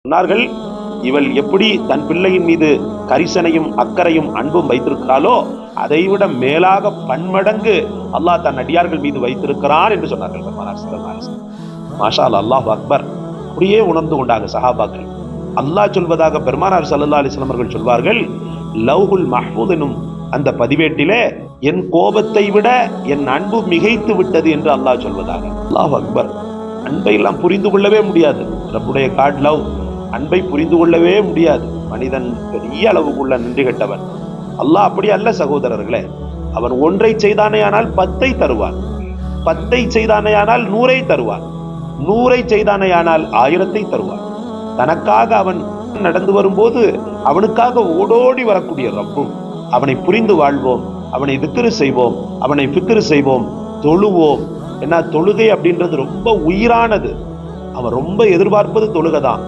சொன்னார்கள், இவள் எப்படி தன் பிள்ளையின் மீது கரிசனையும் அக்கறையும் அன்பும் வைத்திருக்கிறாளோ அதைவிட மேலாக பன்மடங்கு அல்லாஹ் தன் அடியார்கள் மீது வைத்திருக்கிறான் என்று சொன்னார்கள் பெருமானார் ஸல்லல்லாஹு அலைஹி வஸல்லம். மாஷா அல்லாஹ், அல்லாஹ் அக்பர். அப்படியே உணர்ந்து கொண்டாங்க சஹாபாக்கள். அல்லாஹ் சொல்வதாக பெருமானார் ஸல்லல்லாஹு அலைஹி வஸல்லம் அவர்கள் சொல்வார்கள், லவ்ஹுல் மஹ்ஃபூஸ் எனும் அந்த பதிவேட்டிலே என் கோபத்தை விட என் அன்பு மிகைத்து விட்டது என்று அல்லாஹ் சொல்வதாக. அல்லாஹ் அக்பர். அன்பை எல்லாம் புரிந்து கொள்ளவே முடியாது. ரப்புடைய காட் லவ், அன்பை புரிந்து கொள்ளவே முடியாது. மனிதன் பெரிய அளவுக்குள்ள நன்றி கெட்டவன். அல்லாஹ் அப்படி அல்ல சகோதரர்களே. அவன் ஒன்றை செய்தானேயானால் 10 தருவான், 10 செய்தானேயானால் 100 தருவான், 100 செய்தானேயானால் 1000 தருவான். தனக்காக அவன் நடந்து வரும்போது அவனுக்காக ஓடோடி வரக்கூடிய ரப்பும். அவனை புரிந்து வாழ்வோம், அவனை திக்ரு செய்வோம், அவனை ஃபிக்ரு செய்வோம், தொழுவோம். ஏன்னா தொழுகை அப்படின்றது ரொம்ப உயிரானது. அவன் ரொம்ப எதிர்பார்ப்பது தொழுகை தான்.